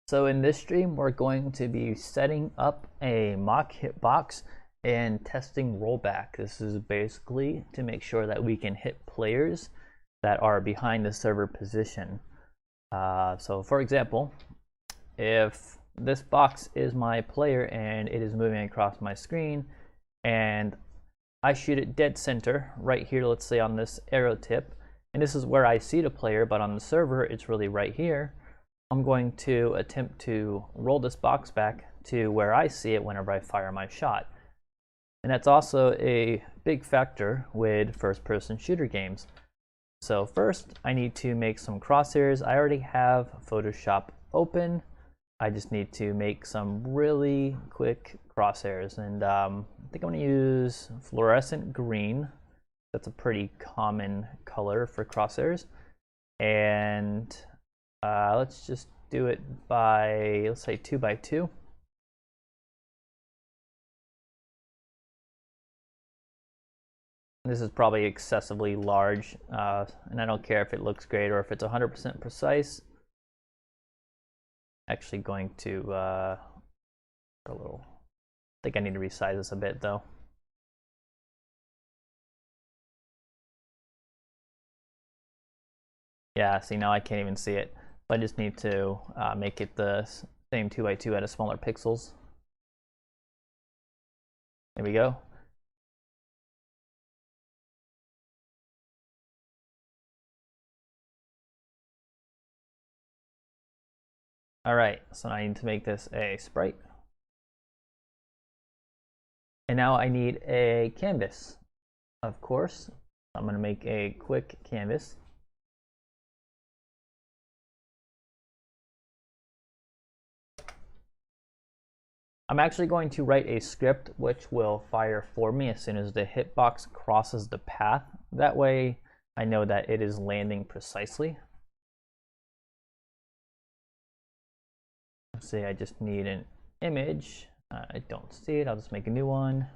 So in this stream, we're going to be setting up a mock hitbox and testing rollback. This is basically to make sure that we can hit players that are behind the server position. So for example, if this box is my player and it is moving across my screen and I shoot it dead center right here, let's say on this arrow tip, and this is where I see the player, but on the server it's really right here. I'm going to attempt to roll this box back to where I see it whenever I fire my shot. And that's also a big factor with first-person shooter games. So first, I need to make some crosshairs. I already have Photoshop open. I just need to make some really quick crosshairs. And I think I'm going to use fluorescent green. That's a pretty common color for crosshairs. And let's just do it by, let's say 2x2. This is probably excessively large, and I don't care if it looks great or if it's 100% precise. Actually going to I think I need to resize this a bit though. Yeah, see, now I can't even see it. I just need to make it the same 2x2 at a smaller pixels. There we go. All right, so I need to make this a sprite. And now I need a canvas, of course. I'm going to make a quick canvas. I'm actually going to write a script which will fire for me as soon as the hitbox crosses the path. That way I know that it is landing precisely. Let's say I just need an image. I don't see it. I'll just make a new one.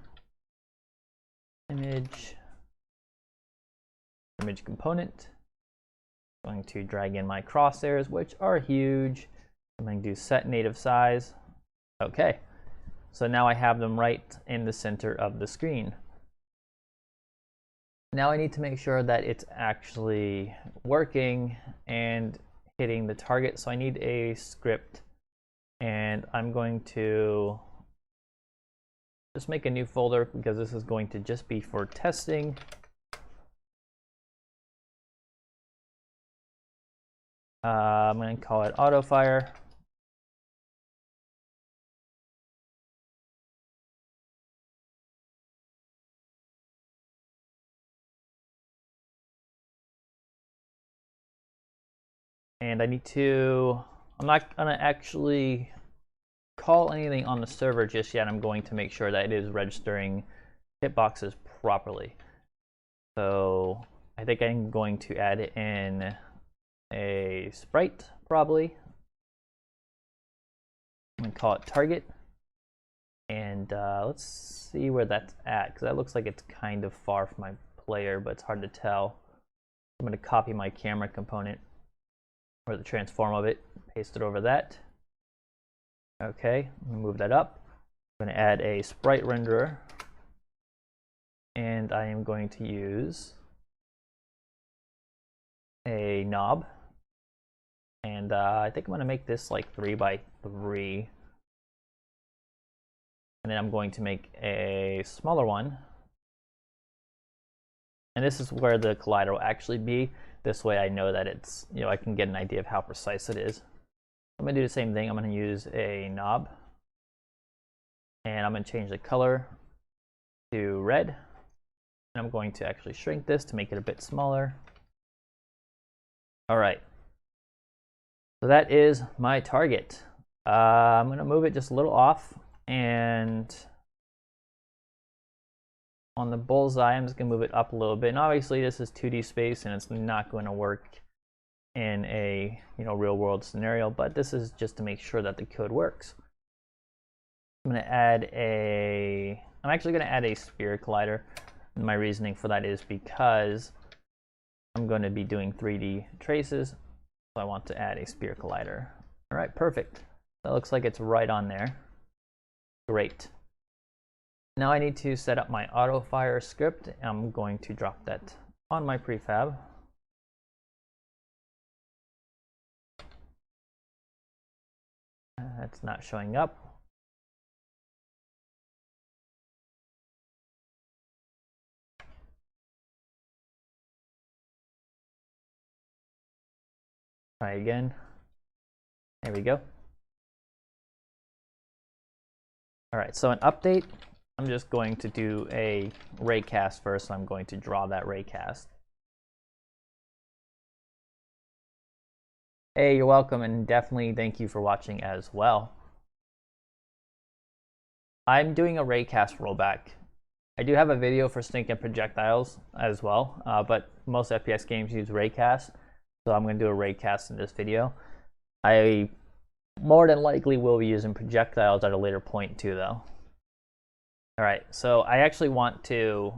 Image component. I'm going to drag in my crosshairs, which are huge. I'm going to do set native size. Okay. So now I have them right in the center of the screen. Now I need to make sure that it's actually working and hitting the target. So I need a script, and I'm going to just make a new folder because this is going to just be for testing. I'm going to call it autofire. And I need to, I'm not going to actually call anything on the server just yet. I'm going to make sure that it is registering hitboxes properly. So I think I'm going to add in a sprite probably. I'm going to call it target. And let's see where that's at, because that looks like it's kind of far from my player, but it's hard to tell. I'm going to copy my camera component, or the transform of it, paste it over that. Okay, I'm gonna move that up. I'm gonna add a sprite renderer, and I am going to use a knob, and I think I'm gonna make this like 3x3, and then I'm going to make a smaller one, and this is where the collider will actually be. This way I know that it's, I can get an idea of how precise it is. I'm going to do the same thing. I'm going to use a knob, and I'm going to change the color to red. And I'm going to actually shrink this to make it a bit smaller. All right. So that is my target. I'm going to move it just a little off, and on the bullseye, I'm just going to move it up a little bit. And obviously this is 2D space and it's not going to work in a real world scenario, but this is just to make sure that the code works. I'm going to add I'm actually going to add a sphere collider. And my reasoning for that is because I'm going to be doing 3D traces, so I want to add a sphere collider. All right, perfect. That looks like it's right on there. Great. Now I need to set up my auto fire script. I'm going to drop that on my prefab. That's not showing up. Try again. There we go. All right, so an update. I'm just going to do a raycast first. So I'm going to draw that raycast. Hey, you're welcome, and definitely thank you for watching as well. I'm doing a raycast rollback. I do have a video for stinking projectiles as well, but most FPS games use raycast, so I'm going to do a raycast in this video. I more than likely will be using projectiles at a later point too, though. All right, so I actually want to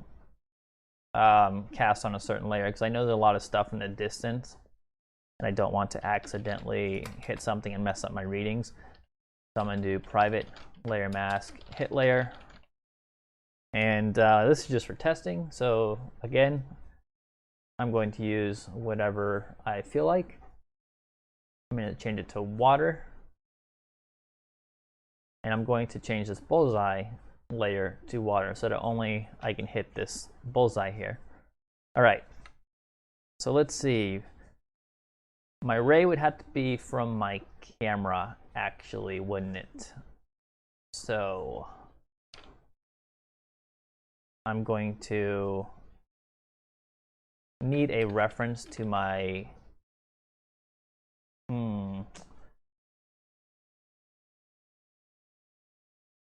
cast on a certain layer because I know there's a lot of stuff in the distance, and I don't want to accidentally hit something and mess up my readings. So I'm going to do private layer mask hit layer, and this is just for testing. So again, I'm going to use whatever I feel like. I'm going to change it to water, and I'm going to change this bullseye layer to water so that only I can hit this bullseye here. All right, so let's see. My ray would have to be from my camera, actually, wouldn't it? So I'm going to need a reference to my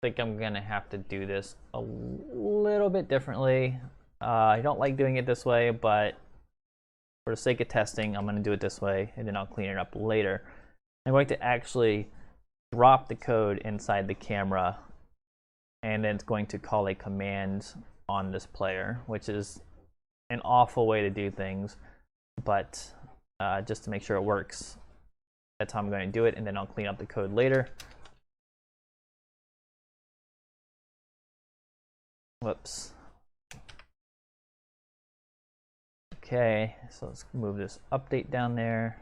I think I'm gonna have to do this a little bit differently. I don't like doing it this way, but for the sake of testing, I'm gonna do it this way, and then I'll clean it up later. I'm going to actually drop the code inside the camera, and then it's going to call a command on this player, which is an awful way to do things, but just to make sure it works, that's how I'm going to do it, and then I'll clean up the code later. Whoops. Okay, so let's move this update down there.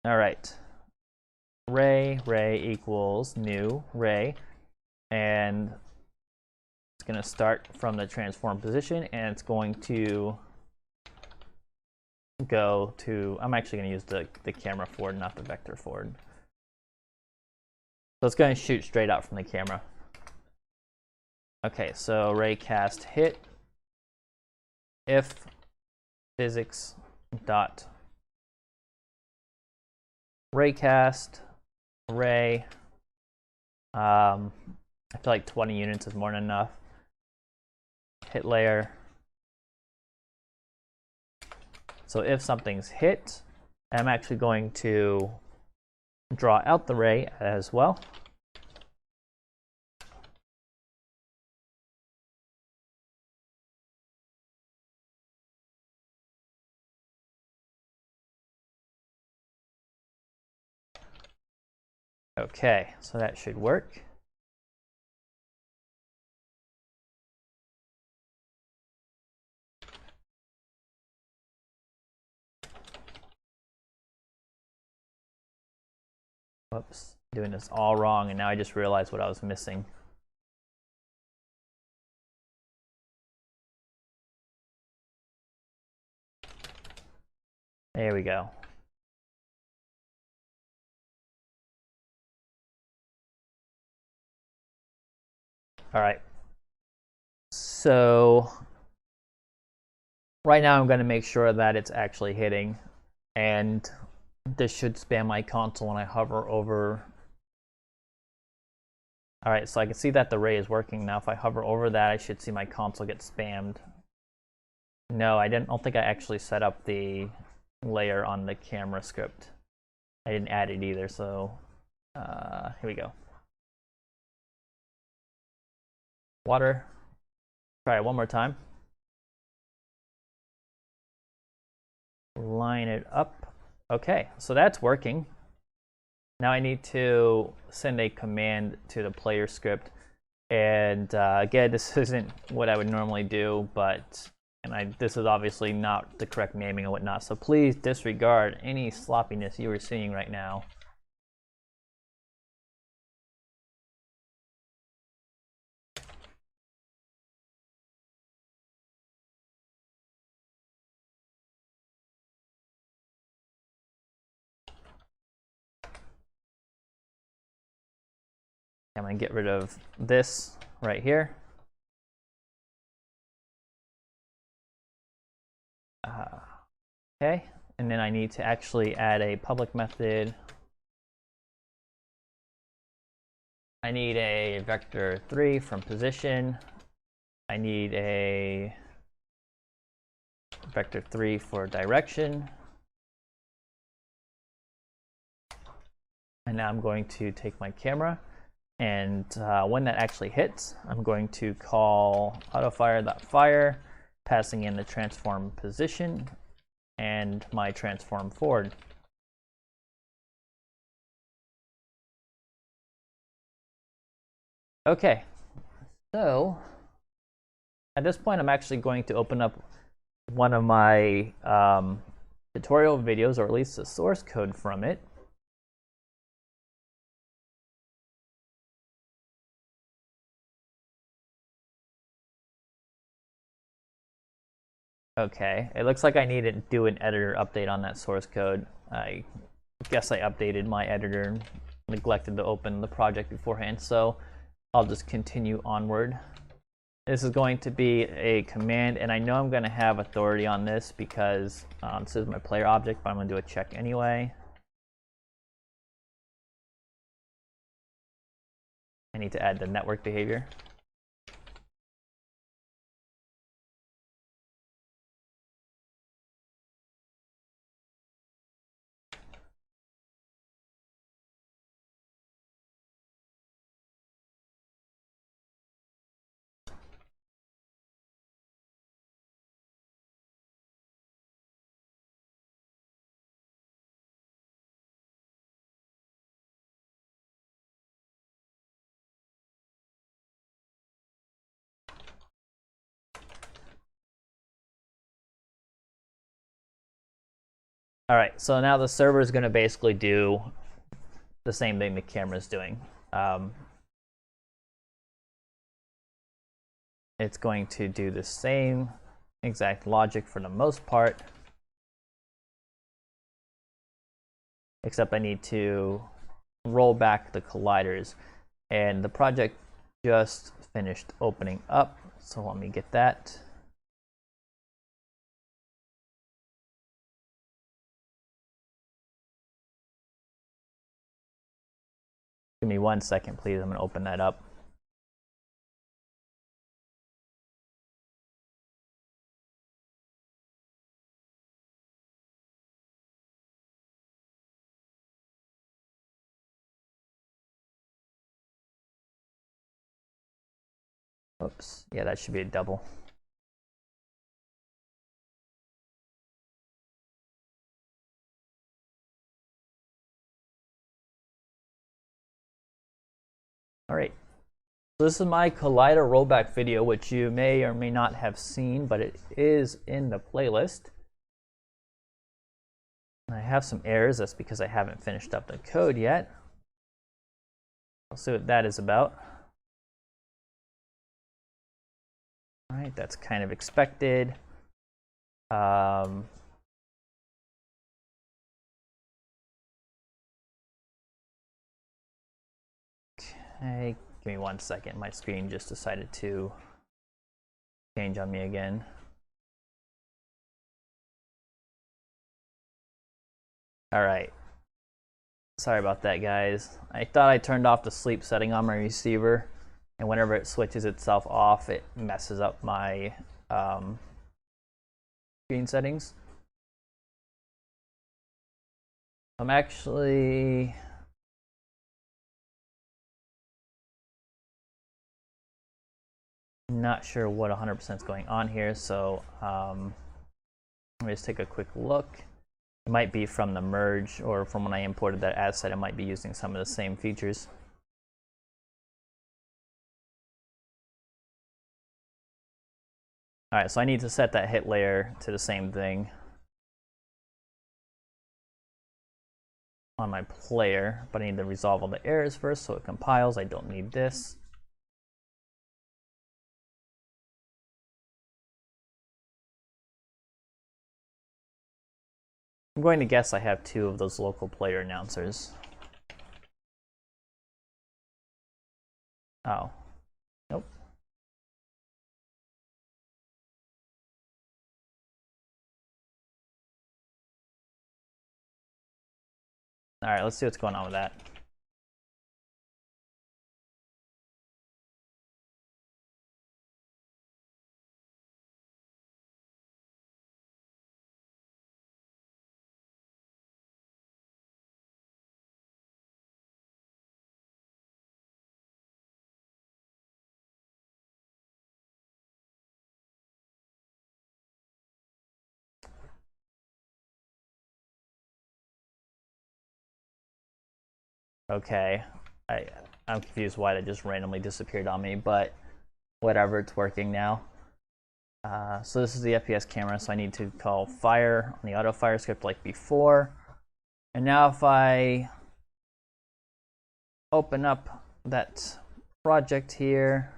All right, ray equals new ray, and it's going to start from the transform position, and it's going to go to, I'm actually going to use the camera forward, not the vector forward. So it's going to shoot straight out from the camera. Okay, so raycast hit if physics dot raycast ray. I feel like 20 units is more than enough. Hit layer. So if something's hit, I'm actually going to draw out the ray as well. Okay, so that should work. Whoops, doing this all wrong, and now I just realized what I was missing. There we go. All right. So right now I'm going to make sure that it's actually hitting, and this should spam my console when I hover over. All right, so I can see that the ray is working now. If I hover over that, I should see my console get spammed. No, I don't think I actually set up the layer on the camera script. I didn't add it either, so here we go. Water. Try it one more time. line it up. Okay, so that's working. Now I need to send a command to the player script. And again, this isn't what I would normally do, but this is obviously not the correct naming and whatnot. So please disregard any sloppiness you are seeing right now. I'm going to get rid of this right here. Okay, and then I need to actually add a public method. I need a vector 3 from position. I need a vector 3 for direction. And now I'm going to take my camera, and when that actually hits, I'm going to call autofire.fire, passing in the transform position and my transform forward. Okay, so at this point I'm actually going to open up one of my tutorial videos, or at least the source code from it. Okay, it looks like I need to do an editor update on that source code. I guess I updated my editor and neglected to open the project beforehand, so I'll just continue onward. This is going to be a command, and I know I'm going to have authority on this because this is my player object, but I'm going to do a check anyway. I need to add the network behavior. All right, so now the server is going to basically do the same thing the camera is doing. It's going to do the same exact logic for the most part, except I need to roll back the colliders. And the project just finished opening up, so let me get that. Give me 1 second, please. I'm going to open that up. Oops. Yeah, that should be a double. All right. So this is my collider rollback video, which you may or may not have seen, but it is in the playlist. I have some errors. That's because I haven't finished up the code yet. I'll see what that is about. All right, that's kind of expected. Okay, give me 1 second. My screen just decided to change on me again. All right. Sorry about that, guys. I thought I turned off the sleep setting on my receiver, and whenever it switches itself off, it messes up my screen settings. I'm actually not sure what 100% is going on here, so let me just take a quick look. It might be from the merge, or from when I imported that asset, it might be using some of the same features. All right, so I need to set that hit layer to the same thing on my player, but I need to resolve all the errors first so it compiles. I don't need this. I'm going to guess I have 2 of those local player announcers. Oh, nope. All right, let's see what's going on with that. Okay, I'm confused why that just randomly disappeared on me, but whatever, it's working now. So this is the FPS camera, so I need to call fire on the auto fire script like before. And now if I open up that project here,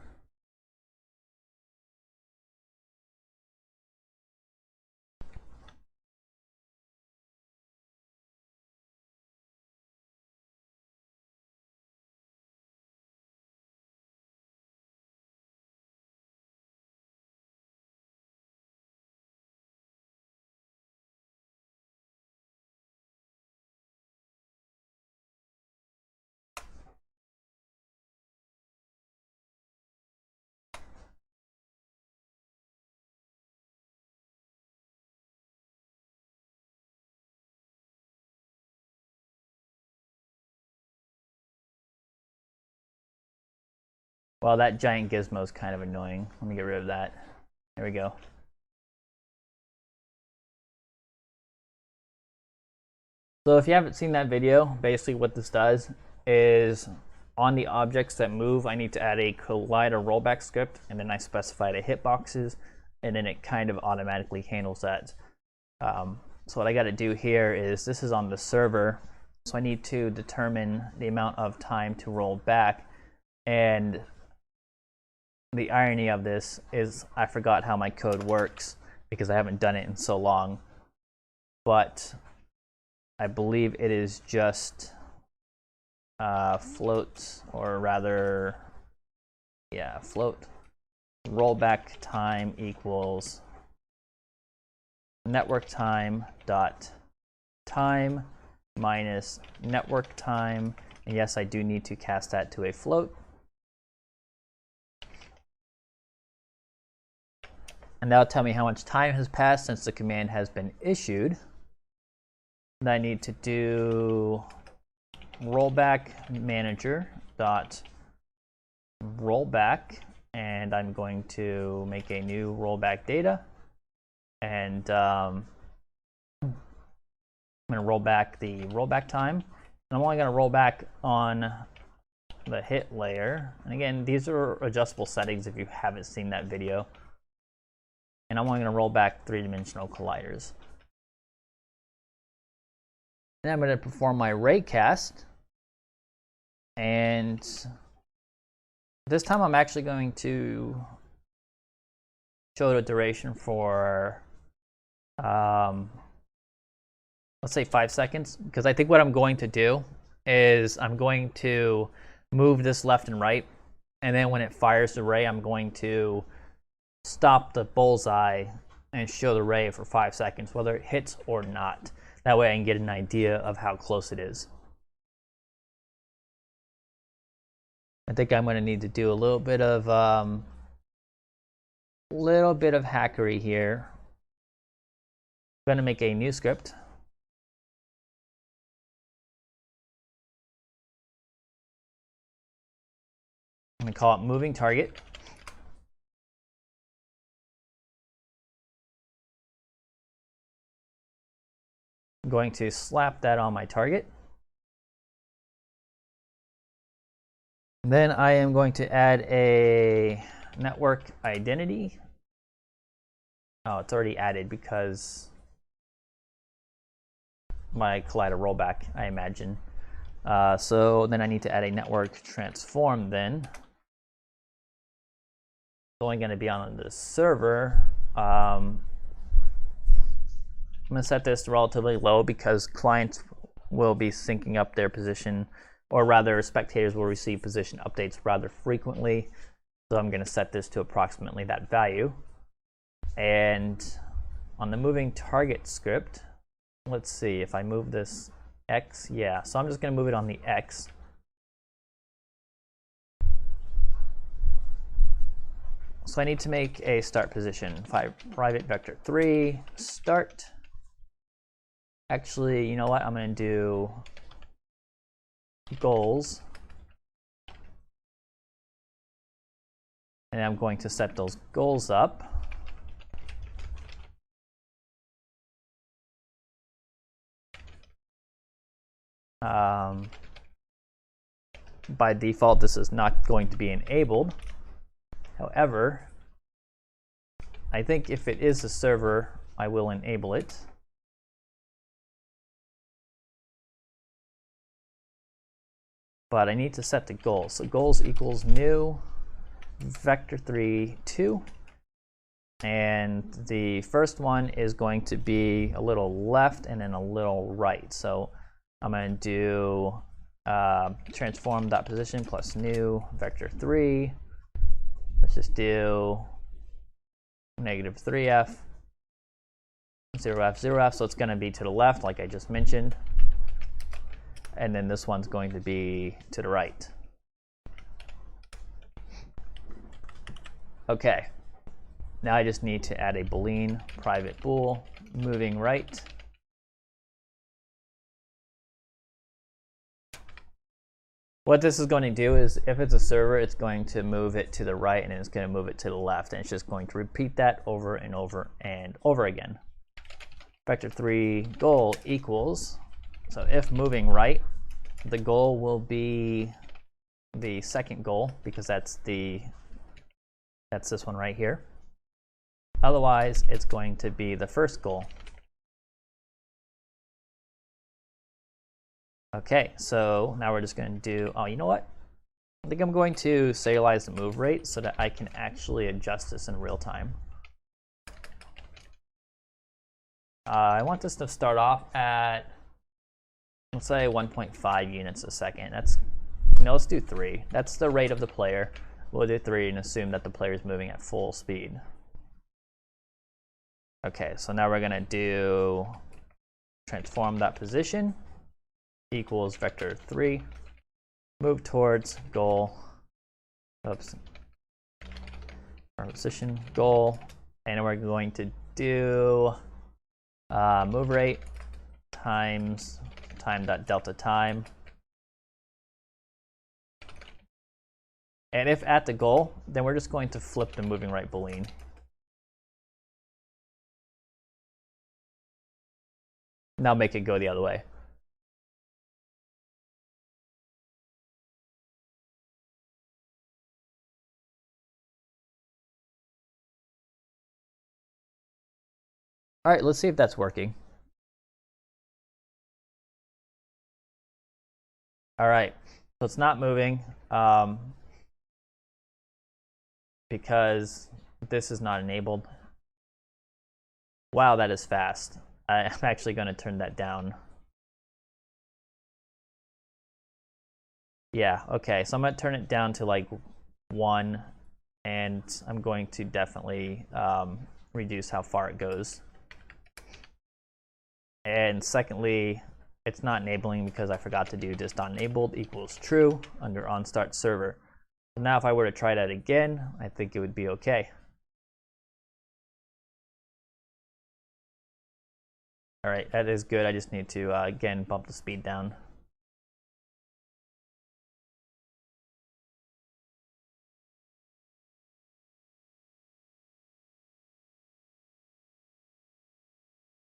well, that giant gizmo is kind of annoying. Let me get rid of that. There we go. So if you haven't seen that video, basically what this does is on the objects that move, I need to add a collider rollback script, and then I specify the hitboxes, and then it kind of automatically handles that. So what I got to do here is, this is on the server, so I need to determine the amount of time to roll back. And the irony of this is I forgot how my code works because I haven't done it in so long. But I believe it is just float, or rather, yeah, float. Rollback time equals network time dot time minus network time. And yes, I do need to cast that to a float. And that'll tell me how much time has passed since the command has been issued. And I need to do rollback manager dot rollback, and I'm going to make a new rollback data, and I'm going to roll back the rollback time. And I'm only going to roll back on the hit layer. And again, these are adjustable settings if you haven't seen that video. And I'm only going to roll back 3-dimensional colliders. Then I'm going to perform my raycast. And this time I'm actually going to show the duration for, let's say 5 seconds. Because I think what I'm going to do is I'm going to move this left and right. And then when it fires the ray, I'm going to stop the bullseye and show the ray for 5 seconds, whether it hits or not. That way I can get an idea of how close it is. I think I'm going to need to do a little bit of hackery here. I'm going to make a new script. I'm going to call it moving target. I'm going to slap that on my target. Then I am going to add a network identity. Oh, it's already added because my collider rollback, I imagine. So then I need to add a network transform then. It's only going to be on the server. I'm going to set this relatively low because clients will be syncing up their position, or rather spectators will receive position updates rather frequently. So I'm going to set this to approximately that value. And on the moving target script, let's see if I move this X. Yeah, so I'm just going to move it on the X. So I need to make a start position. Private vector 3 start. Actually, you know what? I'm going to do goals. And I'm going to set those goals up. By default, this is not going to be enabled. However, I think if it is a server, I will enable it. But I need to set the goals. So goals equals new vector3 2. And the first one is going to be a little left and then a little right. So I'm going to do transform.position plus new vector3. Let's just do negative 3f, 0f, 0f. So it's going to be to the left, like I just mentioned. And then this one's going to be to the right. Okay. Now I just need to add a boolean private bool moving right. What this is going to do is, if it's a server, it's going to move it to the right and it's going to move it to the left, and it's just going to repeat that over and over and over again. Vector3 goal equals, so if moving right, the goal will be the second goal because that's this one right here. Otherwise, it's going to be the first goal. Okay, so now we're just going to do, oh, you know what? I think I'm going to serialize the move rate so that I can actually adjust this in real time. I want this to start off at, let's say 1.5 units a second. Let's do 3. That's the rate of the player. We'll do 3 and assume that the player is moving at full speed. Okay, so now we're going to do transform.position equals vector3, move towards goal, position goal, and we're going to do move rate times time.delta time. And if at the goal, then we're just going to flip the moving right boolean. Now make it go the other way. All right, let's see if that's working. All right, so it's not moving because this is not enabled. Wow, that is fast. I'm actually going to turn that down. Yeah, okay, so I'm going to turn it down to like 1, and I'm going to definitely reduce how far it goes. And secondly, it's not enabling because I forgot to do dis.enabled equals true under on start server. So now if I were to try that again, I think it would be okay. All right, that is good. I just need to, again, bump the speed down.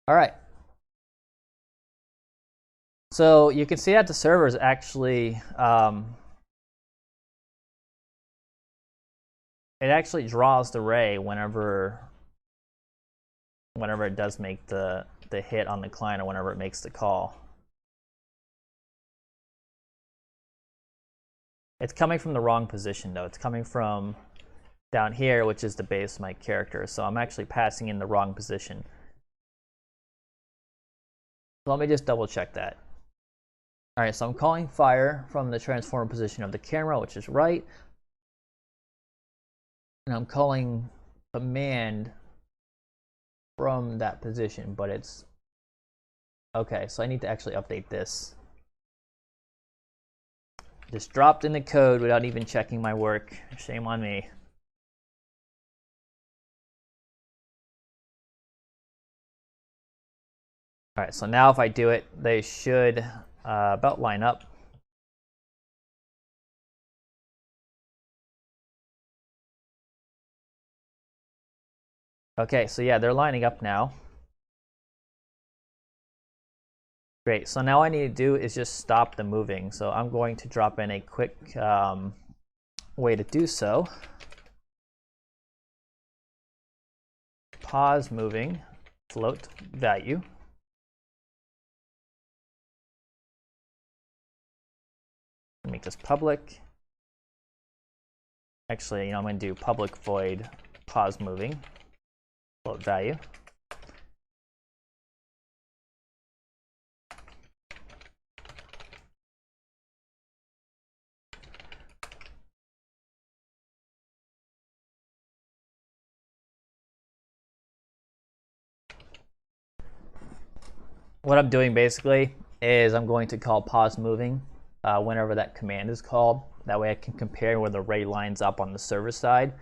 All right. So you can see that the server is actually it actually draws the ray whenever it does make the hit on the client or whenever it makes the call. It's coming from the wrong position though. It's coming from down here, which is the base of my character. So I'm actually passing in the wrong position. So let me just double check that. All right, so I'm calling fire from the transform position of the camera, which is right. And I'm calling command from that position, but it's okay. So I need to actually update this. Just dropped in the code without even checking my work. Shame on me. All right, so now if I do it, they should about line up. Okay, so yeah, they're lining up now. Great, so now all I need to do is just stop the moving. So I'm going to drop in a quick way to do so. Pause moving, float value. Make this public. Actually, I'm going to do public void pause moving, float value. What I'm doing basically is I'm going to call pause moving whenever that command is called. That way I can compare where the ray lines up on the server side.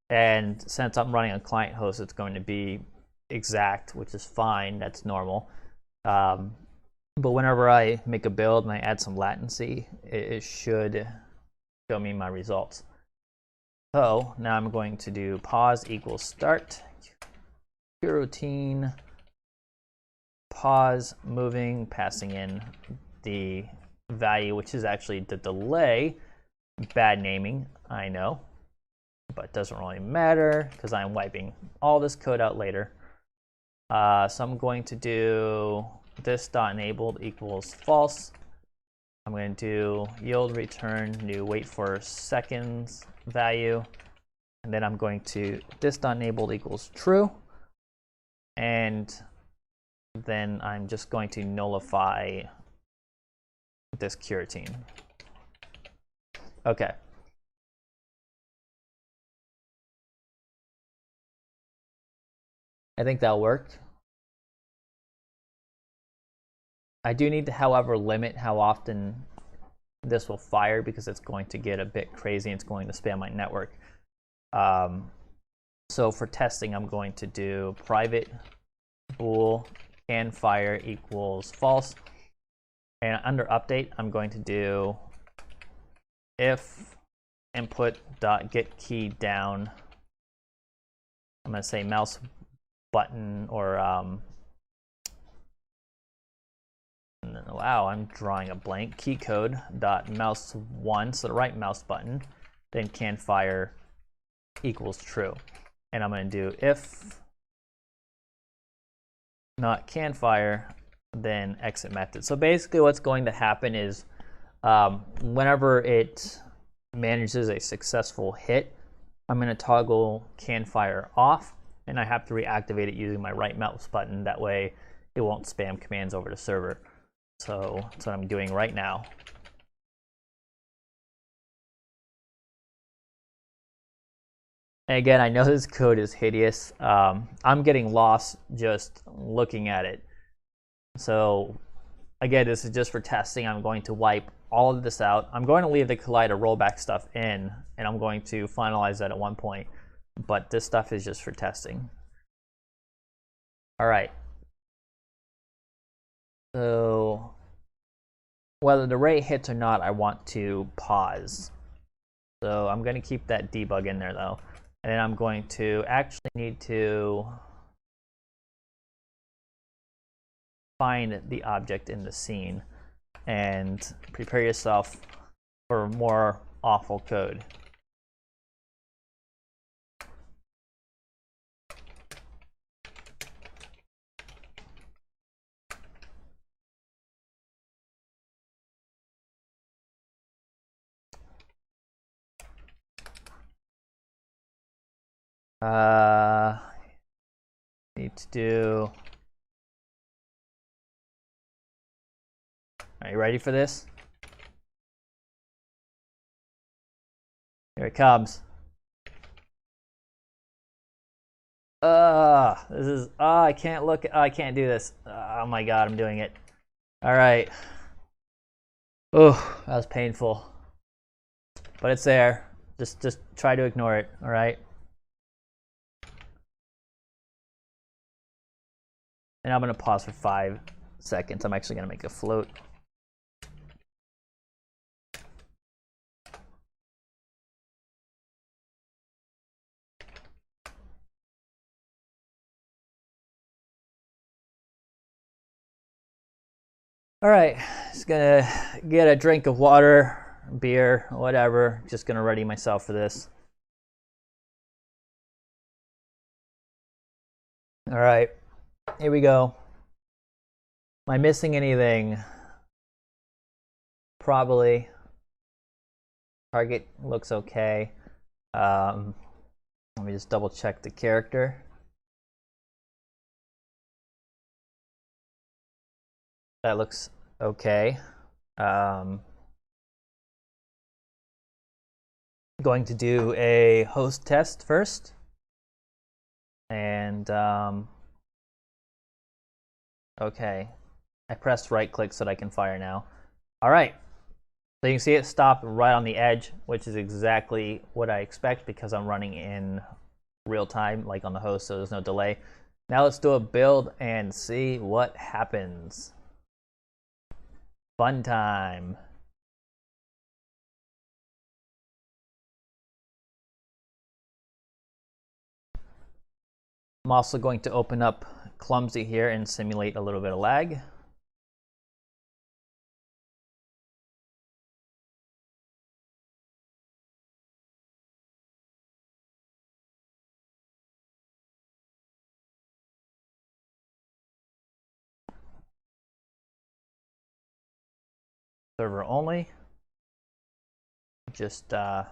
And since I'm running a client host, it's going to be exact, which is fine. That's normal. But whenever I make a build and I add some latency, it should show me my results. So now I'm going to do pause equals start, routine, pause moving, passing in the value, which is actually the delay. Bad naming, I know, but it doesn't really matter because I'm wiping all this code out later. So I'm going to do this dot enabled equals false. I'm going to do yield return new wait for seconds value, and then I'm going to this dot enabled equals true, and then I'm just going to nullify this coroutine. Okay. I think that'll work. I do need to, however, limit how often this will fire because it's going to get a bit crazy and it's going to spam my network. So for testing, I'm going to do private bool can fire equals false. And under update, I'm going to do if input dot get key down. I'm going to say mouse button or wow, I'm drawing a blank. Key code dot mouse 1, so the right mouse button, then can fire equals true. And I'm going to do if not can fire, then exit method. So basically what's going to happen is whenever it manages a successful hit, I'm going to toggle can fire off, and I have to reactivate it using my right mouse button. That way it won't spam commands over the server. So that's what I'm doing right now. And again, I know this code is hideous. I'm getting lost just looking at it. So again, this is just for testing. I'm going to wipe all of this out. I'm going to leave the collider rollback stuff in, and I'm going to finalize that at one point. But this stuff is just for testing. All right. So whether the ray hits or not, I want to pause. So I'm going to keep that debug in there though. And then I'm going to actually need to find the object in the scene. and prepare yourself for more awful code. Need to do. Are you ready for this? Here it comes. This is. I can't look. I can't do this. Oh my god, I'm doing it. All right. Oh, that was painful. But it's there. Just try to ignore it. All right. And I'm gonna pause for 5 seconds. I'm actually gonna make a float. All right, just gonna get a drink of water, beer, whatever. Just gonna ready myself for this. All right, here we go. Am I missing anything? Probably. Target looks okay. Let me just double check the character. That looks okay. Going to do a host test first. And okay, I pressed right click so that I can fire now. All right, so you can see it stopped right on the edge, which is exactly what I expect because I'm running in real time, like on the host, so there's no delay. Now let's do a build and see what happens. Fun time. I'm also going to open up Clumsy here and simulate a little bit of lag. Server only. Just and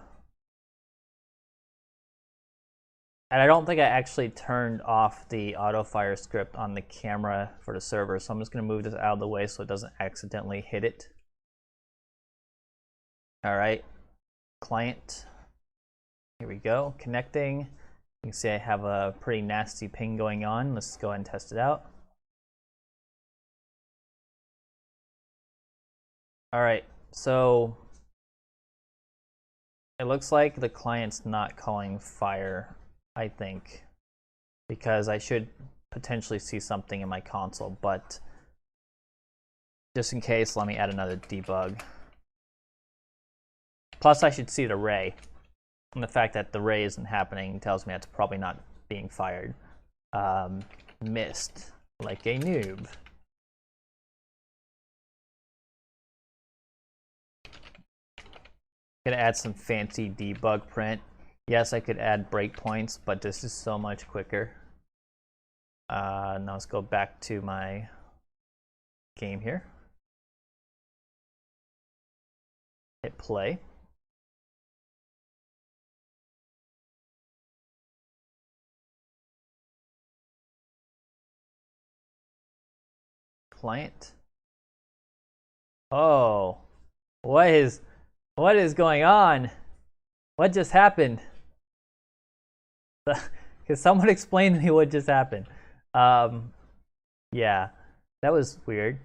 I don't think I actually turned off the auto fire script on the camera for the server, so I'm just going to move this out of the way so it doesn't accidentally hit it. All right, client. Here we go, connecting. You can see I have a pretty nasty ping going on. Let's go ahead and test it out. All right, so it looks like the client's not calling fire, I think, because I should potentially see something in my console, but just in case, let me add another debug. Plus, I should see the ray. And the fact that the ray isn't happening tells me it's probably not being fired. Missed, like a noob. Gonna add some fancy debug print. Yes, I could add breakpoints, but this is so much quicker. Now let's go back to my game here. Hit play. Client. Oh, what is going on? What just happened? Can someone explain to me what just happened? Yeah, that was weird.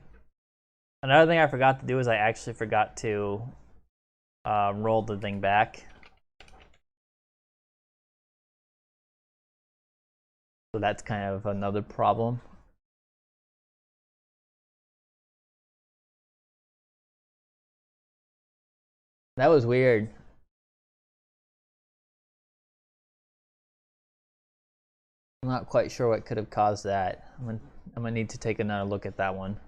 Another thing I forgot to do is I actually forgot to roll the thing back. So that's kind of another problem. That was weird. I'm not quite sure what could have caused that. I'm gonna need to take another look at that one.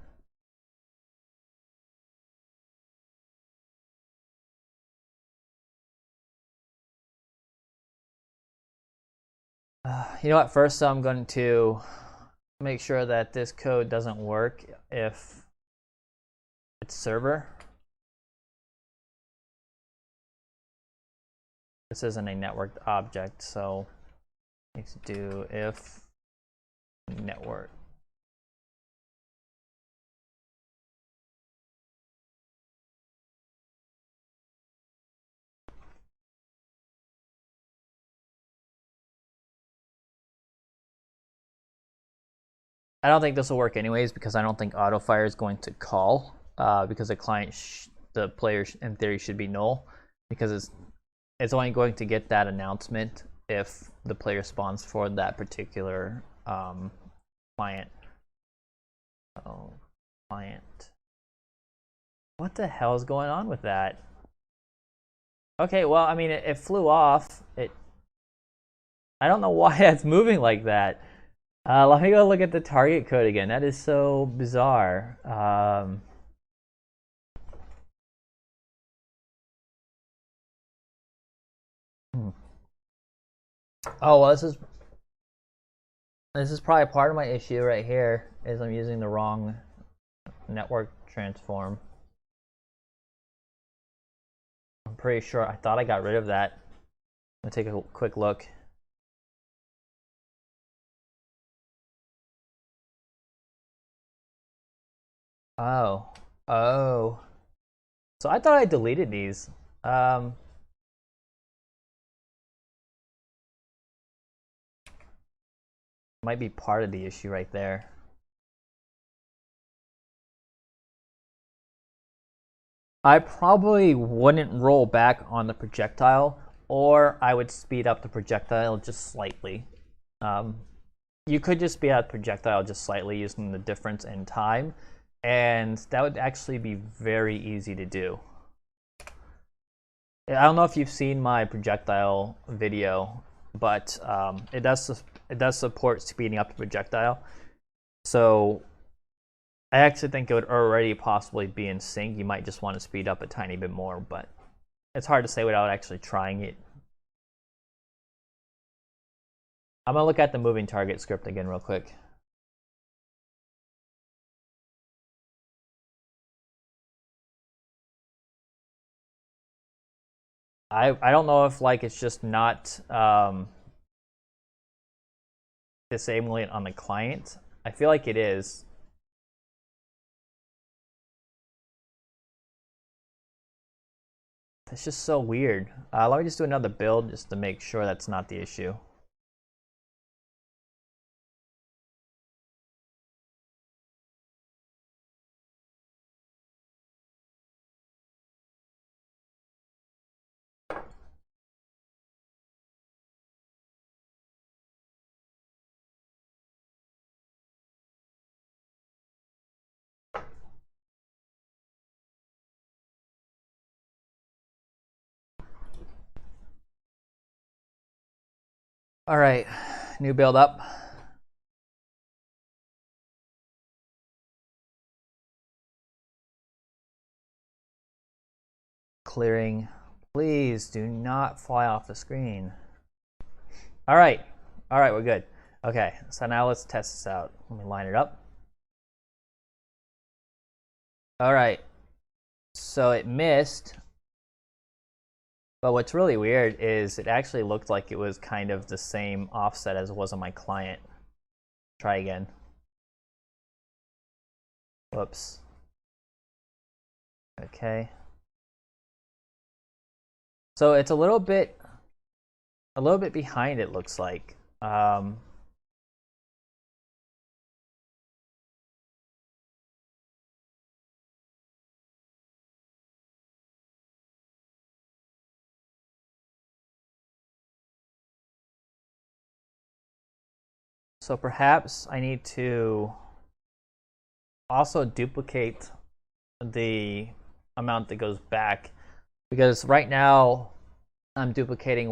You know what? First, I'm going to make sure that this code doesn't work if it's server. This isn't a networked object, so let's do if network. I don't think this will work anyways because I don't think autofire is going to call because the player in theory should be null because it's only going to get that announcement if the player spawns for that particular client. Oh, client. What the hell is going on with that? Okay, well, I mean, it flew off. I don't know why it's moving like that. Let me go look at the target code again. That is so bizarre. Oh, well, this is probably part of my issue right here, is I'm using the wrong network transform. I'm pretty sure, I thought I got rid of that. I'm gonna take a quick look. Oh. So I thought I deleted these. Might be part of the issue right there. I probably wouldn't roll back on the projectile, or I would speed up the projectile just slightly. You could just speed up the projectile just slightly using the difference in time, and that would actually be very easy to do. I don't know if you've seen my projectile video, but it does support speeding up the projectile. So I actually think it would already possibly be in sync. You might just want to speed up a tiny bit more, but it's hard to say without actually trying it. I'm gonna look at the moving target script again real quick. I don't know if like it's just not disabling it on the client. I feel like it is. It's just so weird. Let me just do another build just to make sure that's not the issue. All right, new build up. Clearing. Please do not fly off the screen. All right, we're good. Okay, so now let's test this out. Let me line it up. All right, so it missed, but what's really weird is it actually looked like it was kind of the same offset as it was on my client. Try again. Whoops. Okay. So it's a little bit behind, it looks like. So perhaps I need to also duplicate the amount that goes back, because right now I'm duplicating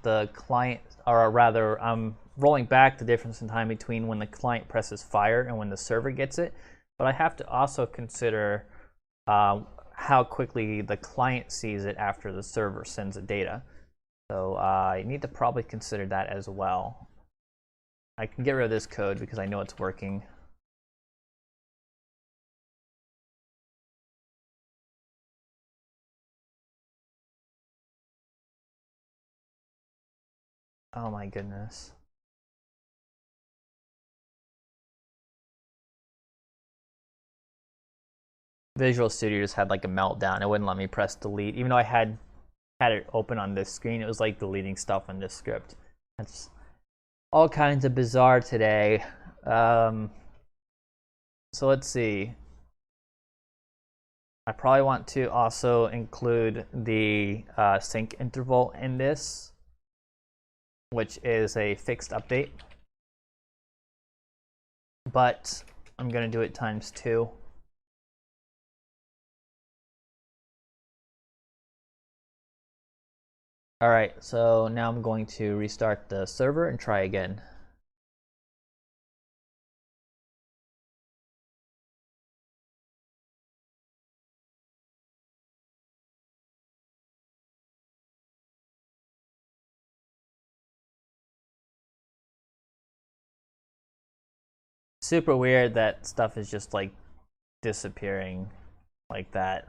the client, or rather I'm rolling back the difference in time between when the client presses fire and when the server gets it. But I have to also consider how quickly the client sees it after the server sends the data. So I need to probably consider that as well. I can get rid of this code because I know it's working. Oh my goodness. Visual Studio just had like a meltdown. It wouldn't let me press delete. Even though I had it open on this screen, it was like deleting stuff on this script. That's all kinds of bizarre today. So let's see. I probably want to also include the sync interval in this, which is a fixed update. But I'm going to do it times 2. All right, so now I'm going to restart the server and try again. Super weird that stuff is just like disappearing like that.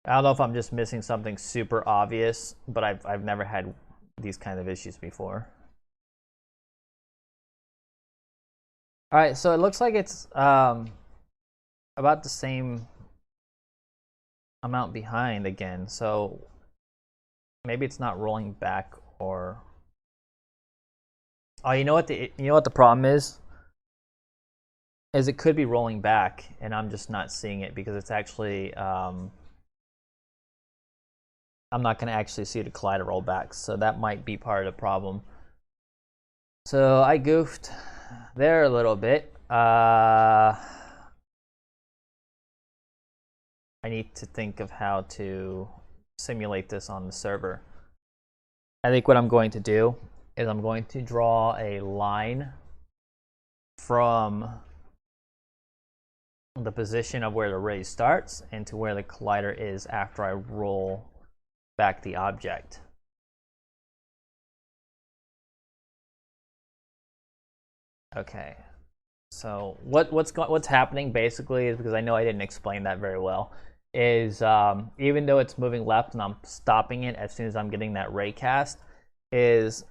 I don't know if I'm just missing something super obvious, but I've never had these kind of issues before. All right, so it looks like it's about the same amount behind again. So maybe it's not rolling back, or oh, you know what the problem is? Is it could be rolling back, and I'm just not seeing it because it's actually I'm not going to actually see the collider roll back, so that might be part of the problem. So I goofed there a little bit. I need to think of how to simulate this on the server. I think what I'm going to do is I'm going to draw a line from the position of where the ray starts and to where the collider is after I roll back the object. Okay, so what's happening basically is, because I know I didn't explain that very well, is even though it's moving left and I'm stopping it as soon as I'm getting that raycast, is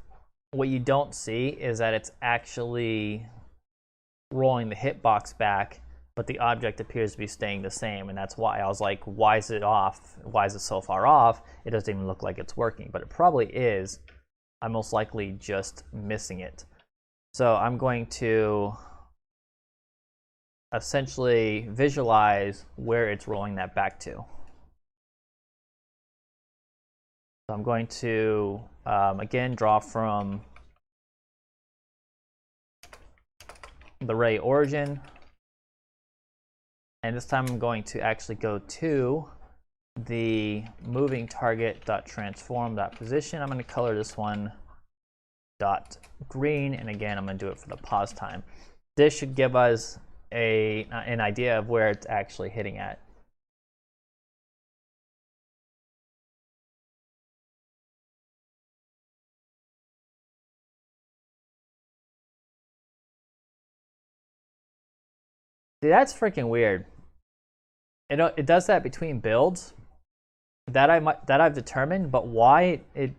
what you don't see is that it's actually rolling the hitbox back, but the object appears to be staying the same, and that's why I was like, why is it off? Why is it so far off? It doesn't even look like it's working, but it probably is. I'm most likely just missing it. So I'm going to essentially visualize where it's rolling that back to. So I'm going to, again, draw from the ray origin. And this time I'm going to actually go to the moving target.transform.position. I'm going to color this one .green, and again I'm going to do it for the pause time. This should give us an idea of where it's actually hitting at. See, that's freaking weird. It does that between builds that I've determined, but why it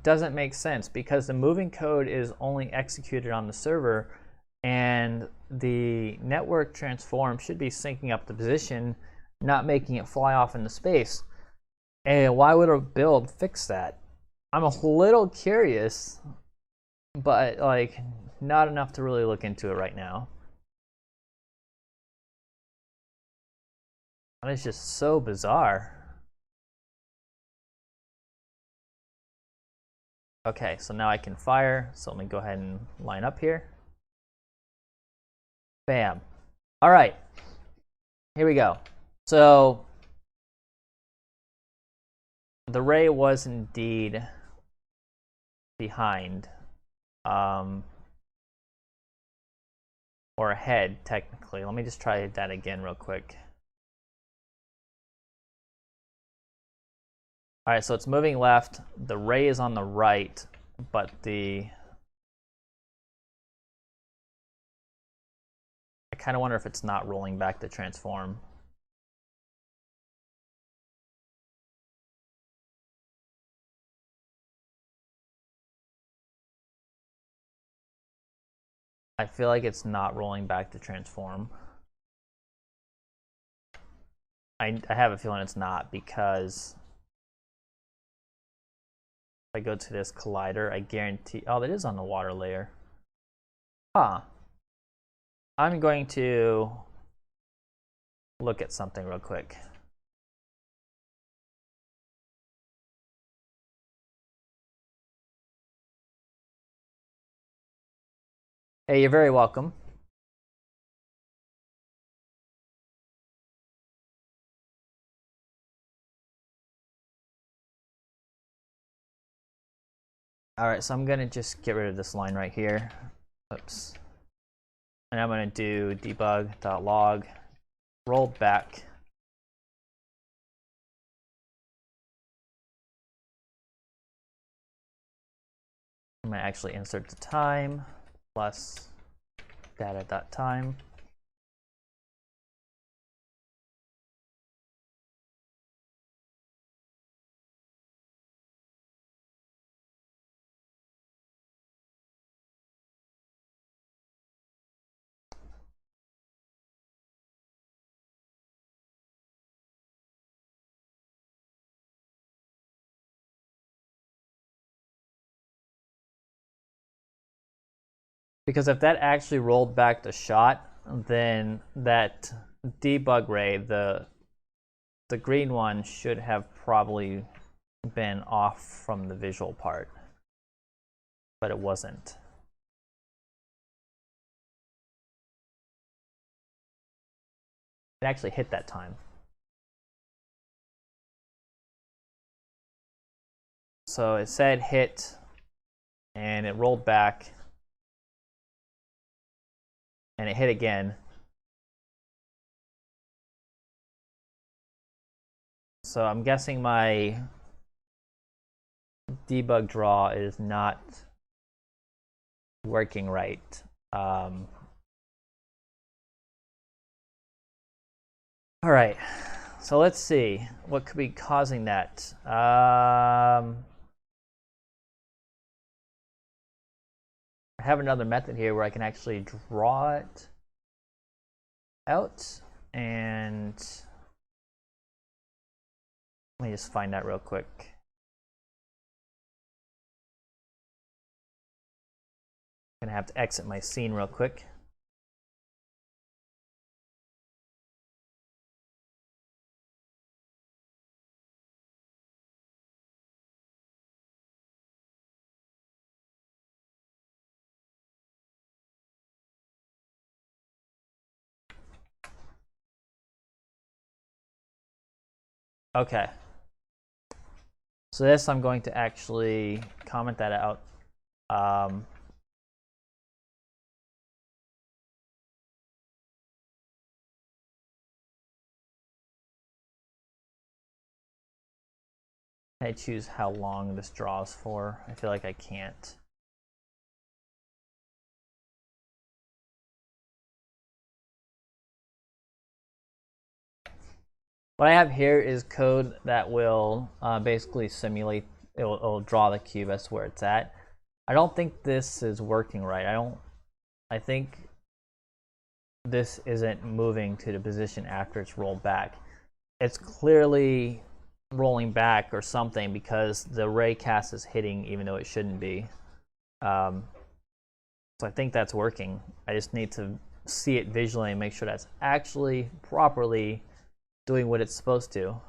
doesn't make sense, because the moving code is only executed on the server, and the network transform should be syncing up the position, not making it fly off into space. And why would a build fix that? I'm a little curious, but like not enough to really look into it right now. That is just so bizarre. Okay, so now I can fire. So let me go ahead and line up here. Bam. All right, here we go. So the ray was indeed behind, or ahead technically. Let me just try that again real quick. All right, so it's moving left. The ray is on the right, but I kind of wonder if it's not rolling back to transform. I feel like it's not rolling back to transform. I have a feeling it's not, because if I go to this collider, I guarantee, oh, that is on the water layer. Huh. I'm going to look at something real quick. Hey, you're very welcome. All right, so I'm gonna just get rid of this line right here. Oops. And I'm gonna do debug.log rollback. I'm gonna actually insert the time plus data.time. Because if that actually rolled back the shot, then that debug ray, the green one, should have probably been off from the visual part, but it wasn't. It actually hit that time. So it said hit, and it rolled back, and it hit again. So I'm guessing my debug draw is not working right. All right, so let's see what could be causing that. I have another method here where I can actually draw it out, and let me just find that real quick. I'm gonna have to exit my scene real quick. Okay. So this, I'm going to actually comment that out. I choose how long this draws for. I feel like I can't. What I have here is code that will basically simulate, it'll draw the cube as where it's at. I don't think this is working right. I think this isn't moving to the position after it's rolled back. It's clearly rolling back or something, because the raycast is hitting even though it shouldn't be. So I think that's working. I just need to see it visually and make sure that's actually properly doing what it's supposed to.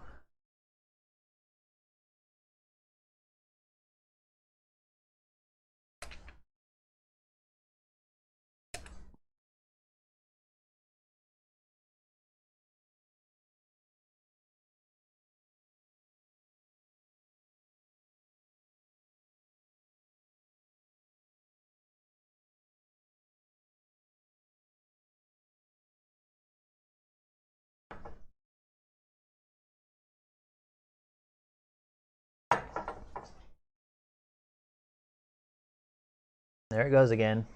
There it goes again.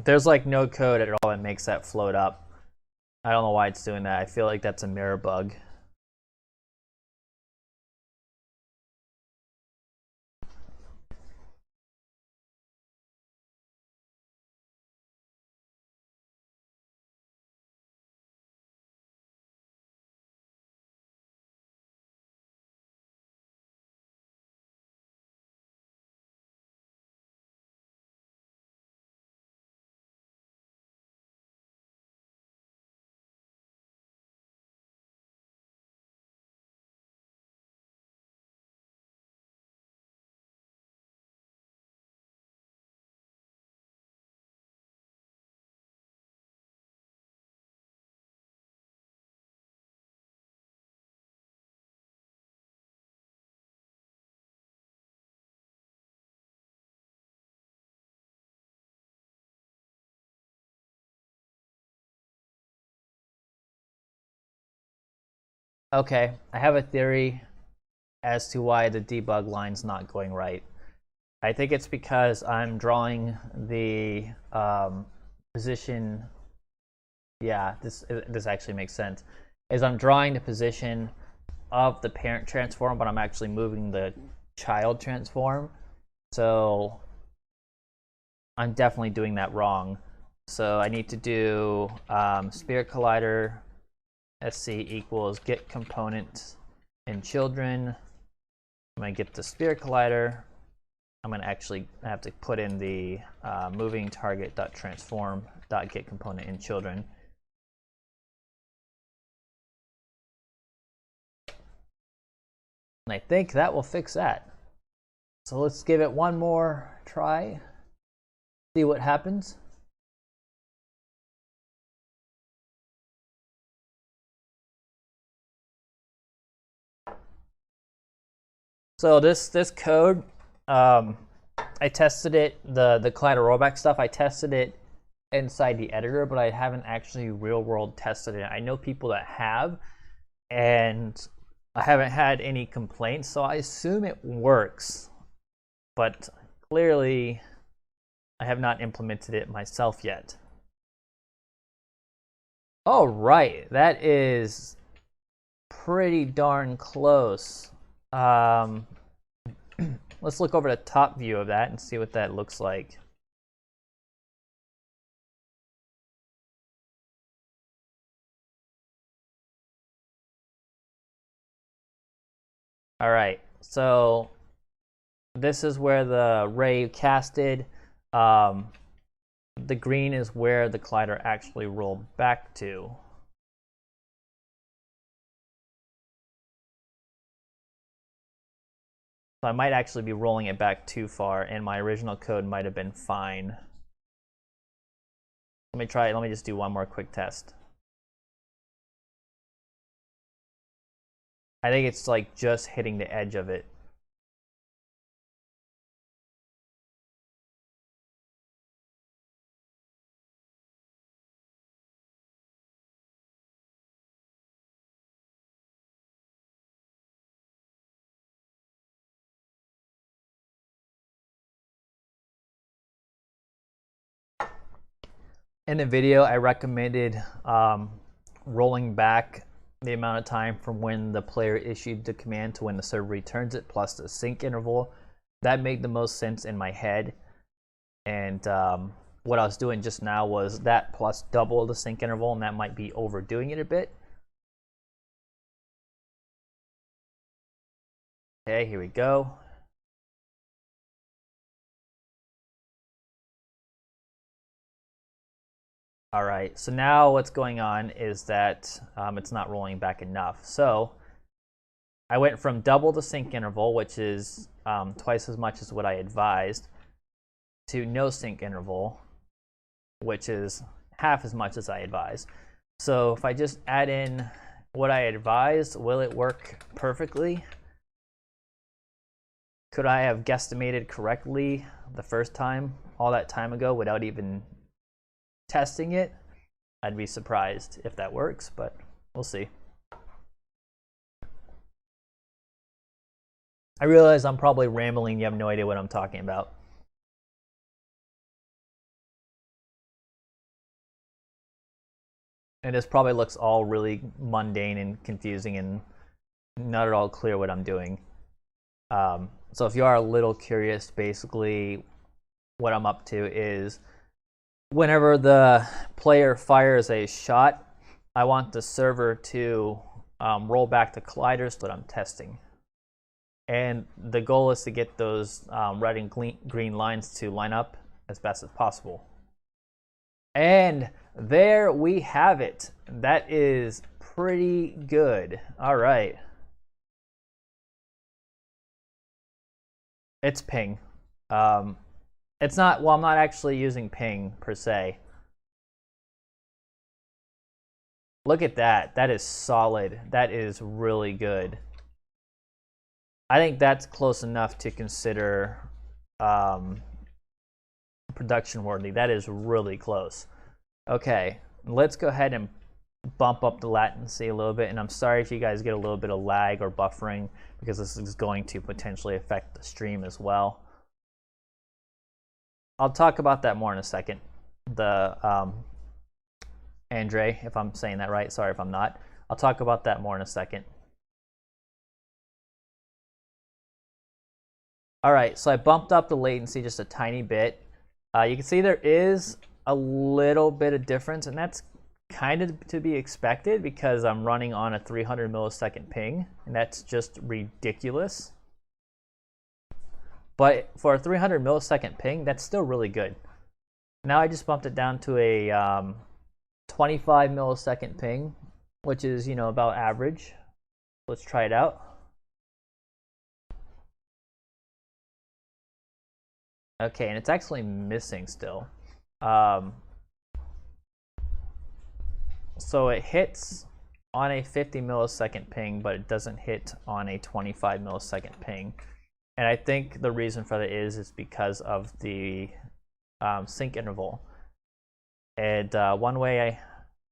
There's like no code at all that makes that float up. I don't know why it's doing that. I feel like that's a mirror bug. Okay, I have a theory as to why the debug line's not going right. I think it's because I'm drawing the position. Yeah, this actually makes sense. Is I'm drawing the position of the parent transform, but I'm actually moving the child transform. So I'm definitely doing that wrong. So I need to do Spirit Collider SC equals get component in children. I'm going to get the Spirit Collider. I'm going to actually have to put in the moving target.transform.get component in children. And I think that will fix that. So let's give it one more try, see what happens. So this code, I tested it, the collider rollback stuff, I tested it inside the editor, but I haven't actually real world tested it. I know people that have, and I haven't had any complaints, so I assume it works. But clearly, I have not implemented it myself yet. All right, that is pretty darn close. Let's look over the top view of that and see what that looks like. All right, so this is where the ray casted. The green is where the collider actually rolled back to. So I might actually be rolling it back too far, and my original code might have been fine. Let me try it. Let me just do one more quick test. I think it's like just hitting the edge of it. In the video, I recommended rolling back the amount of time from when the player issued the command to when the server returns it, plus the sync interval. That made the most sense in my head. And what I was doing just now was that plus double the sync interval, and that might be overdoing it a bit. Okay, here we go. All right, so now what's going on is that it's not rolling back enough. So I went from double the sync interval, which is twice as much as what I advised, to no sync interval, which is half as much as I advised. So if I just add in what I advised, will it work perfectly? Could I have guesstimated correctly the first time, all that time ago, without even testing it? I'd be surprised if that works, but We'll see. I realize I'm probably rambling. You have no idea what I'm talking about. And this probably looks all really mundane and confusing and not at all clear what I'm doing. So if you are a little curious, basically what I'm up to is whenever the player fires a shot, I want the server to roll back the colliders that I'm testing. And the goal is to get those red and green lines to line up as best as possible. And there we have it. That is pretty good. All right. It's ping. It's not, well, I'm not actually using ping per se. Look at that. That is solid. That is really good. I think that's close enough to consider production worthy. That is really close. Okay, let's go ahead and bump up the latency a little bit. And I'm sorry if you guys get a little bit of lag or buffering, because this is going to potentially affect the stream as well. I'll talk about that more in a second. The Andre, if I'm saying that right, sorry if I'm not. I'll talk about that more in a second. All right, so I bumped up the latency just a tiny bit. You can see there is a little bit of difference, and that's kind of to be expected because I'm running on a 300 millisecond ping, and that's just ridiculous. But for a 300 millisecond ping, that's still really good. Now I just bumped it down to a 25 millisecond ping, which is, you know, about average. Let's try it out. Okay, and it's actually missing still. So it hits on a 50 millisecond ping, but it doesn't hit on a 25 millisecond ping. And I think the reason for that is because of the sync interval. And one way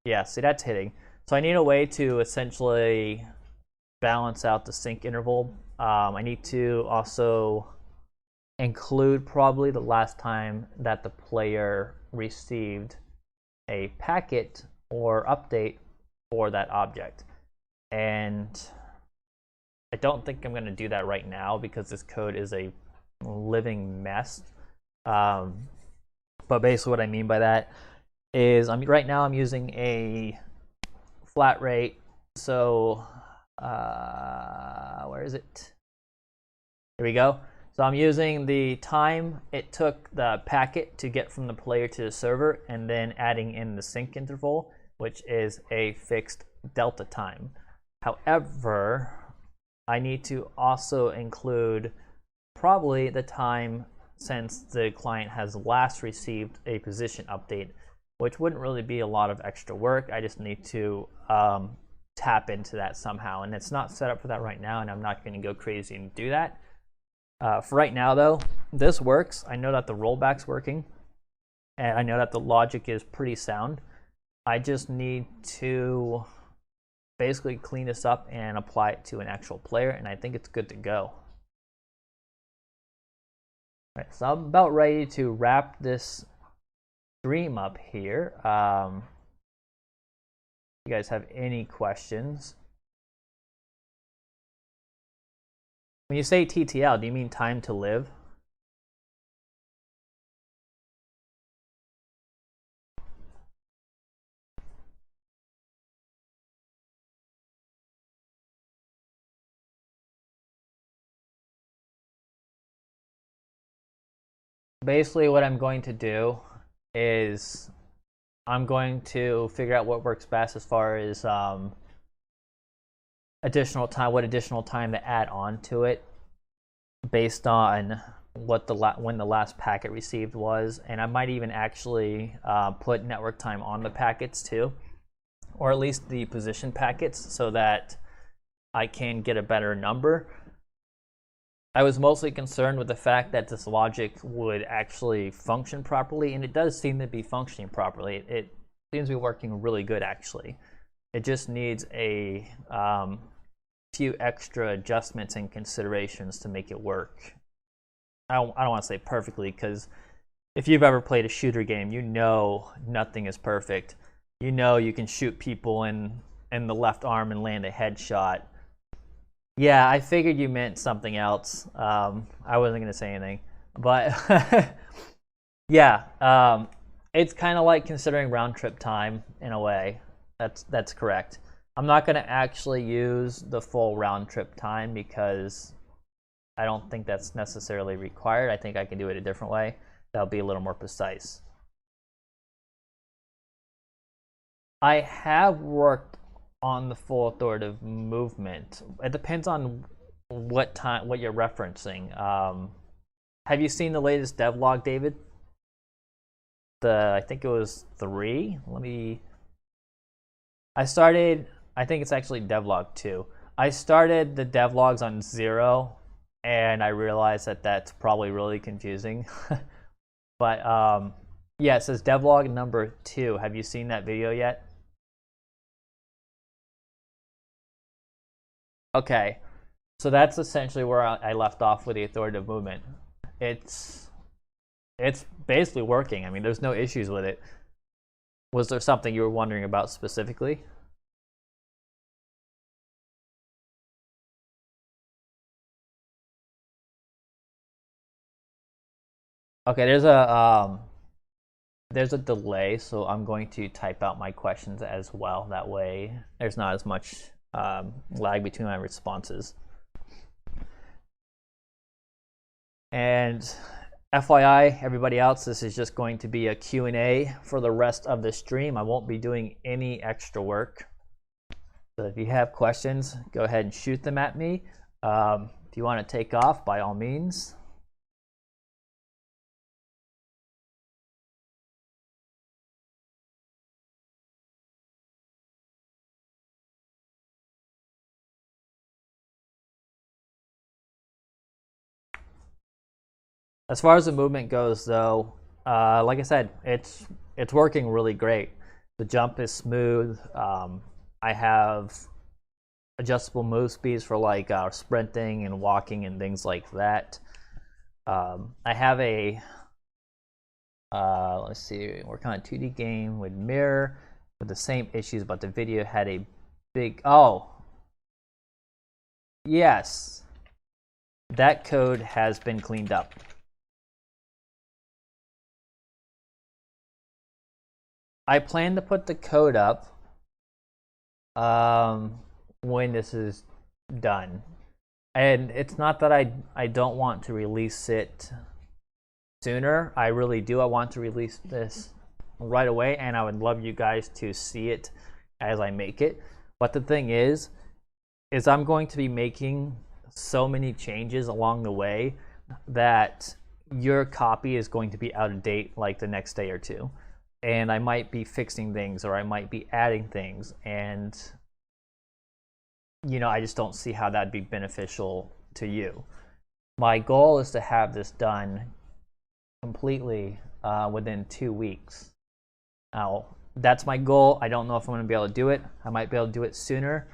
yeah, see, that's hitting. So I need a way to essentially balance out the sync interval. I need to also include probably the last time that the player received a packet or update for that object. And I don't think I'm going to do that right now because this code is a living mess. But basically what I mean by that is right now I'm using a flat rate. So where is it? Here we go. So I'm using the time it took the packet to get from the player to the server, and then adding in the sync interval, which is a fixed delta time. However, I need to also include probably the time since the client has last received a position update, which wouldn't really be a lot of extra work. I just need to tap into that somehow, and it's not set up for that right now, and I'm not going to go crazy and do that. For right now, though, this works. I know that the rollback's working, and I know that the logic is pretty sound. I just need to basically clean this up and apply it to an actual player, and I think it's good to go. All right, so I'm about ready to wrap this stream up here. You guys have any questions? When you say TTL, do you mean time to live? Basically what I'm going to do is I'm going to figure out what works best as far as additional time, what additional time to add on to it based on what when the last packet received was. And I might even actually put network time on the packets too, or at least the position packets, so that I can get a better number. I was mostly concerned with the fact that this logic would actually function properly, and it does seem to be functioning properly. It seems to be working really good, actually. It just needs a few extra adjustments and considerations to make it work. I don't want to say perfectly, because if you've ever played a shooter game, you know nothing is perfect. You know you can shoot people in the left arm and land a headshot. Yeah, I figured you meant something else. I wasn't going to say anything. But yeah, it's kind of like considering round trip time in a way. That's correct. I'm not going to actually use the full round trip time because I don't think that's necessarily required. I think I can do it a different way. That'll be a little more precise. I have worked on the full authoritative movement. It depends on what you're referencing. Have you seen the latest devlog, David? I think it was 3. I think it's actually devlog 2. I started the devlogs on 0, and I realized that that's probably really confusing. But yeah, it says devlog number 2. Have you seen that video yet? Okay, so that's essentially where I left off with the authoritative movement. It's basically working. I mean, there's no issues with it. Was there something you were wondering about specifically? Okay, there's a delay, so I'm going to type out my questions as well. That way, there's not as much lag between my responses. And FYI, everybody else, this is just going to be a Q&A for the rest of the stream. I won't be doing any extra work. So if you have questions, go ahead and shoot them at me. If you want to take off, by all means. As far as the movement goes, though, like I said, it's working really great. The jump is smooth. I have adjustable move speeds for like sprinting and walking and things like that. I have a let's see, we're kind of 2D game with mirror with the same issues, but the video had a big yes, that code has been cleaned up. I plan to put the code up when this is done. And it's not that I don't want to release it sooner. I really do. I want to release this right away, and I would love you guys to see it as I make it. But the thing is I'm going to be making so many changes along the way that your copy is going to be out of date like the next day or two. And I might be fixing things, or I might be adding things, and I just don't see how that'd be beneficial to you. My goal is to have this done completely within 2 weeks. Now, that's my goal. I don't know if I'm going to be able to do it. I might be able to do it sooner.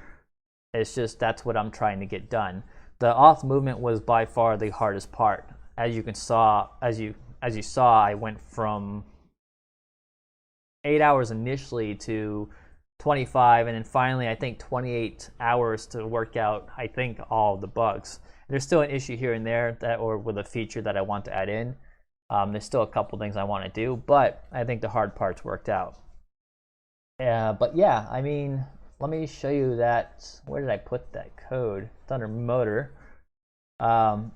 It's just that's what I'm trying to get done. The off movement was by far the hardest part. As you saw, I went from 8 hours initially to 25, and then finally I think 28 hours to work out I think all of the bugs. There's still an issue here and there or with a feature that I want to add in. There's still a couple things I want to do, but I think the hard part's worked out. But yeah, I mean, let me show you that. Where did I put that code? It's under motor. And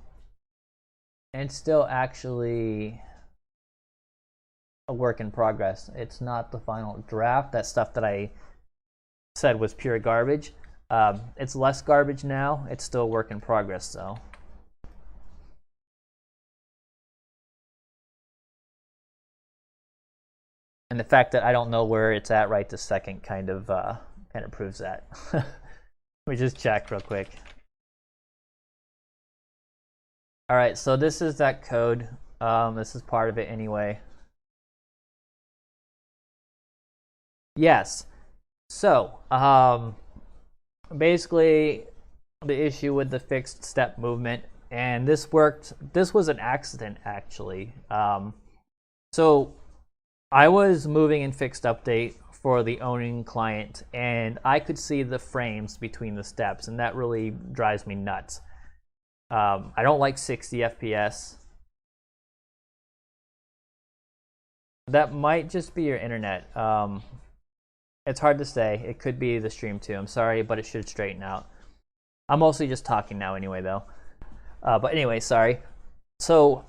still actually a work in progress. It's not the final draft. That stuff that I said was pure garbage. It's less garbage now. It's still a work in progress though. And the fact that I don't know where it's at right this second kind of proves that. Let me just check real quick. All right, so this is that code. This is part of it anyway. Yes. So, basically, the issue with the fixed step movement, and this worked. This was an accident, actually. So, I was moving in fixed update for the owning client, and I could see the frames between the steps, and that really drives me nuts. I don't like 60 FPS. That might just be your internet. It's hard to say. It could be the stream too. I'm sorry, but it should straighten out. I'm mostly just talking now anyway, though. But anyway, sorry. So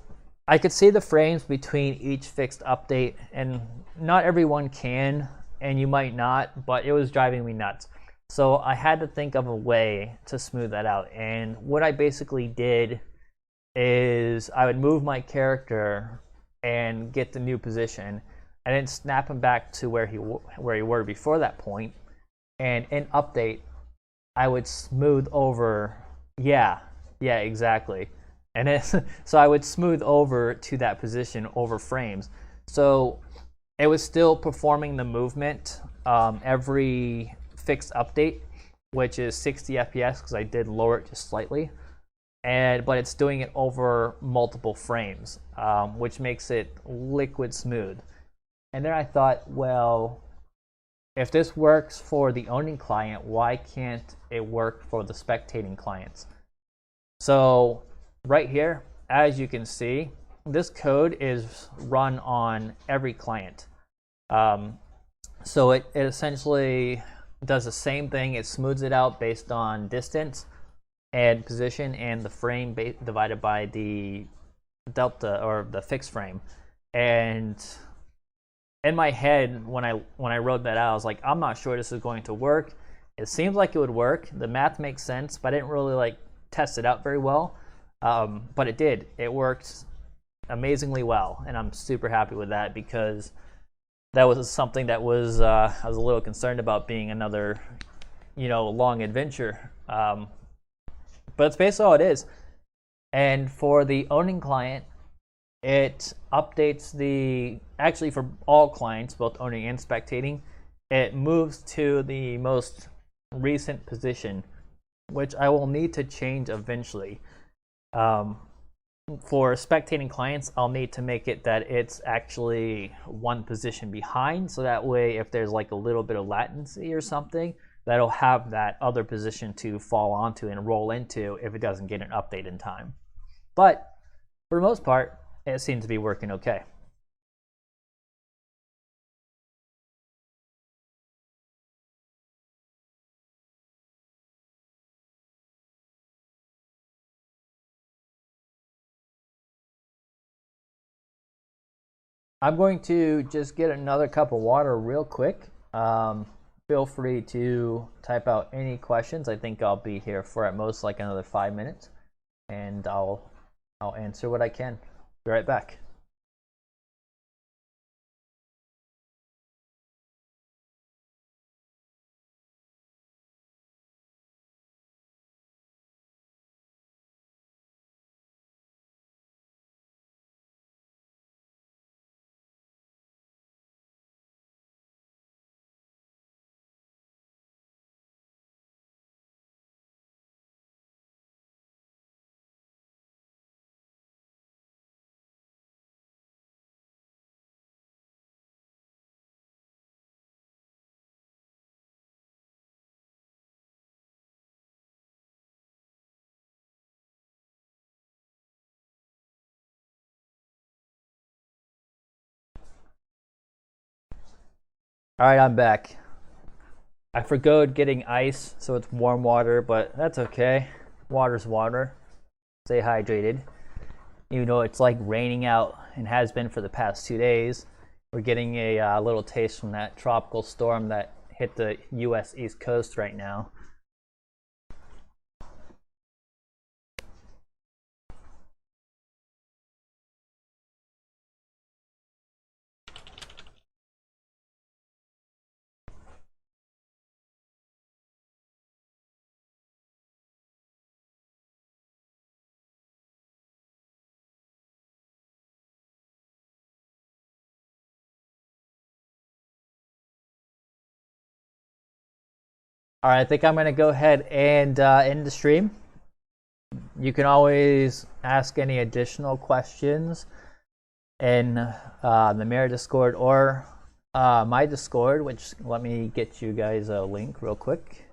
I could see the frames between each fixed update, and not everyone can, and you might not, but it was driving me nuts. So I had to think of a way to smooth that out. And what I basically did is I would move my character and get the new position, and then snap him back to where he were before that point. And in update, I would smooth over. Yeah, exactly. And it, so I would smooth over to that position over frames. So it was still performing the movement every fixed update, which is 60 FPS because I did lower it just slightly. But it's doing it over multiple frames, which makes it liquid smooth. And then I thought, well, if this works for the owning client, why can't it work for the spectating clients? So right here, as you can see, this code is run on every client. So it essentially does the same thing. It smooths it out based on distance and position and the frame divided by the delta or the fixed frame. And in my head, when I wrote that out, I was like, I'm not sure this is going to work. It seems like it would work. The math makes sense, but I didn't really test it out very well. But it did. It worked amazingly well, and I'm super happy with that because that was something that was I was a little concerned about being another, long adventure. But it's basically all it is. And for the owning client, it updates actually for all clients, both owning and spectating, it moves to the most recent position, which I will need to change eventually. For spectating clients, I'll need to make it that it's actually one position behind, so that way if there's a little bit of latency or something, that'll have that other position to fall onto and roll into if it doesn't get an update in time. But for the most part, it seems to be working okay. I'm going to just get another cup of water real quick. Feel free to type out any questions. I think I'll be here for at most another 5 minutes, and I'll answer what I can. Be right back. All right, I'm back. I forgot getting ice, so it's warm water, but that's okay. Water's water. Stay hydrated. Even though it's raining out and has been for the past 2 days, we're getting a little taste from that tropical storm that hit the U.S. East Coast right now. All right, I think I'm going to go ahead and end the stream. You can always ask any additional questions in the Mirror Discord or my Discord, which let me get you guys a link real quick.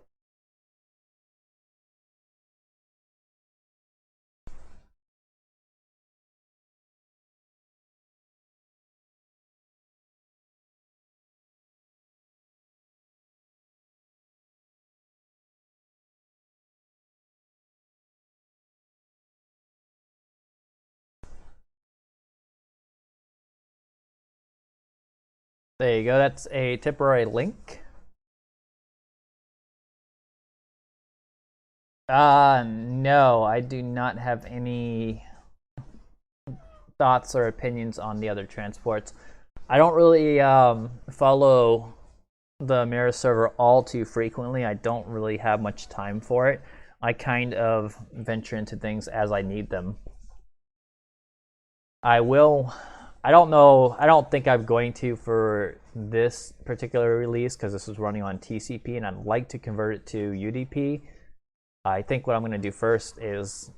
There you go. That's a temporary link. No, I do not have any thoughts or opinions on the other transports. I don't really follow the Mirror server all too frequently. I don't really have much time for it. I kind of venture into things as I need them. I don't think I'm going to for this particular release because this is running on TCP and I'd like to convert it to UDP. I think what I'm going to do first is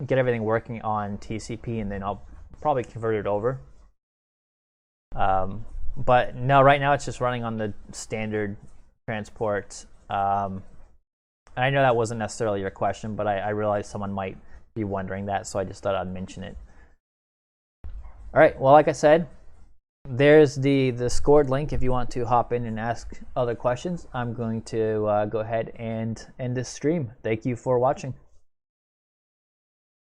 get everything working on TCP and then I'll probably convert it over. But no, right now it's just running on the standard transport. And I know that wasn't necessarily your question, but I realized someone might be wondering that, so I just thought I'd mention it. All right, well, like I said, there's the Discord link if you want to hop in and ask other questions. I'm going to go ahead and end this stream. Thank you for watching.